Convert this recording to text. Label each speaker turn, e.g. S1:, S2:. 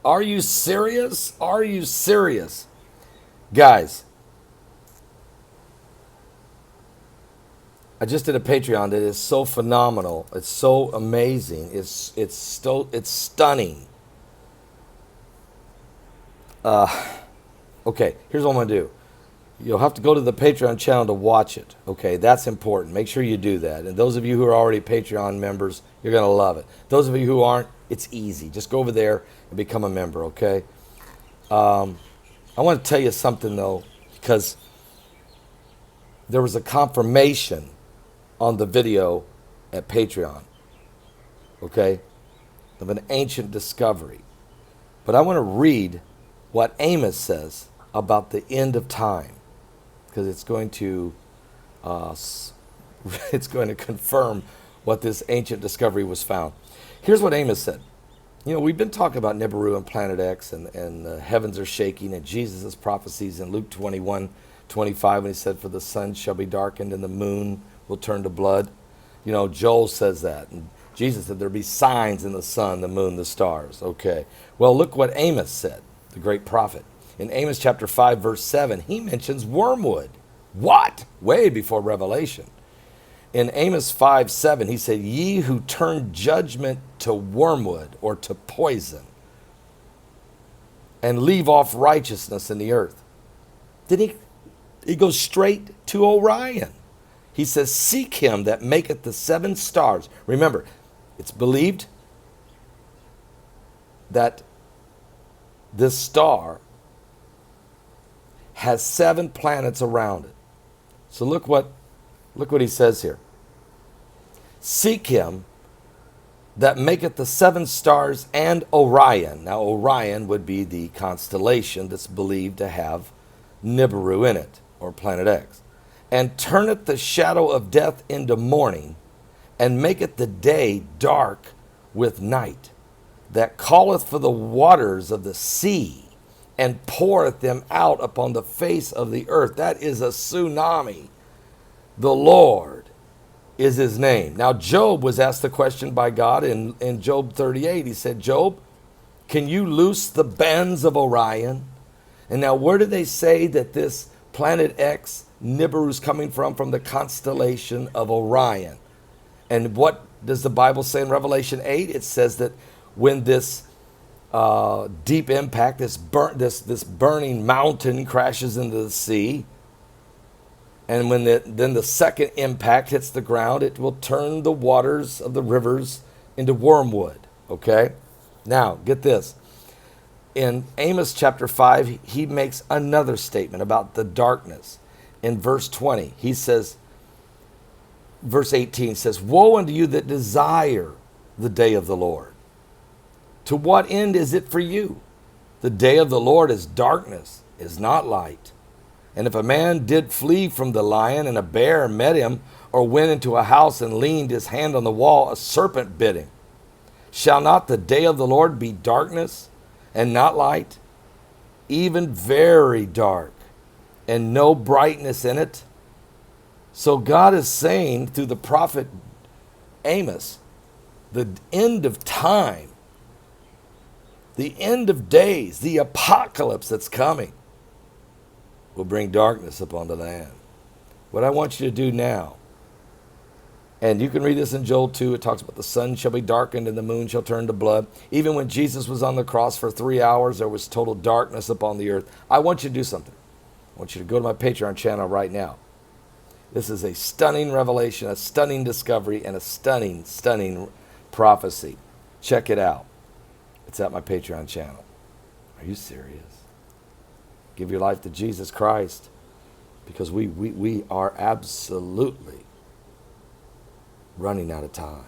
S1: Are you serious? Are you serious? Guys, I just did a Patreon that is so phenomenal. It's so amazing. It's stunning. Okay, here's what I'm gonna do. You'll have to go to the Patreon channel to watch it. Okay, that's important. Make sure you do that. And those of you who are already Patreon members, you're gonna love it. Those of you who aren't, it's easy. Just go over there and become a member. Okay. I want to tell you something though, because there was a confirmation on the video at Patreon. Okay, of an ancient discovery. But I want to read what Amos says about the end of time, because it's going to it's going to confirm what this ancient discovery was found. Here's what Amos said. You know, we've been talking about Nibiru and Planet X, and the heavens are shaking, and Jesus' prophecies in Luke 21:25, when he said, "For the sun shall be darkened and the moon will turn to blood." You know, Joel says that. And Jesus said there'll be signs in the sun, the moon, the stars. Okay. Well, look what Amos said, the great prophet. In Amos chapter 5, verse 7, he mentions wormwood. What? Way before Revelation. In Amos 5:7, he said, "Ye who turn judgment to wormwood," or to poison, "and leave off righteousness in the earth." Then he goes straight to Orion. He says, "Seek him that maketh the seven stars." Remember, it's believed that this star has 7 planets around it. So look what he says here. "Seek him that maketh the 7 stars and Orion." Now Orion would be the constellation that's believed to have Nibiru in it, or Planet X. "And turneth the shadow of death into morning, and maketh the day dark with night, that calleth for the waters of the sea, and poureth them out upon the face of the earth." That is a tsunami. "The Lord is his name." Now Job was asked the question by God in Job 38. He said, "Job, can you loose the bands of Orion?" And now where do they say that this Planet X, Nibiru, is coming from? From the constellation of Orion. And what does the Bible say in Revelation 8? It says that when this deep impact, this burning mountain crashes into the sea, and when then the second impact hits the ground, it will turn the waters of the rivers into wormwood. Okay? Now, get this. In Amos chapter 5, he makes another statement about the darkness. In verse 20, he says, verse 18 says, "Woe unto you that desire the day of the Lord. To what end is it for you? The day of the Lord is darkness, is not light. And if a man did flee from the lion, and a bear met him, or went into a house and leaned his hand on the wall, a serpent bit him. Shall not the day of the Lord be darkness and not light, even very dark, and no brightness in it?" So God is saying through the prophet Amos, the end of time, the end of days, the apocalypse that's coming, will bring darkness upon the land. What I want you to do now, and you can read this in Joel 2, it talks about the sun shall be darkened and the moon shall turn to blood. Even when Jesus was on the cross for 3 hours, there was total darkness upon the earth. I want you to do something. I want you to go to my Patreon channel right now. This is a stunning revelation, a stunning discovery, and a stunning, stunning prophecy. Check it out. It's at my Patreon channel. Are you serious? Give your life to Jesus Christ, because we are absolutely running out of time.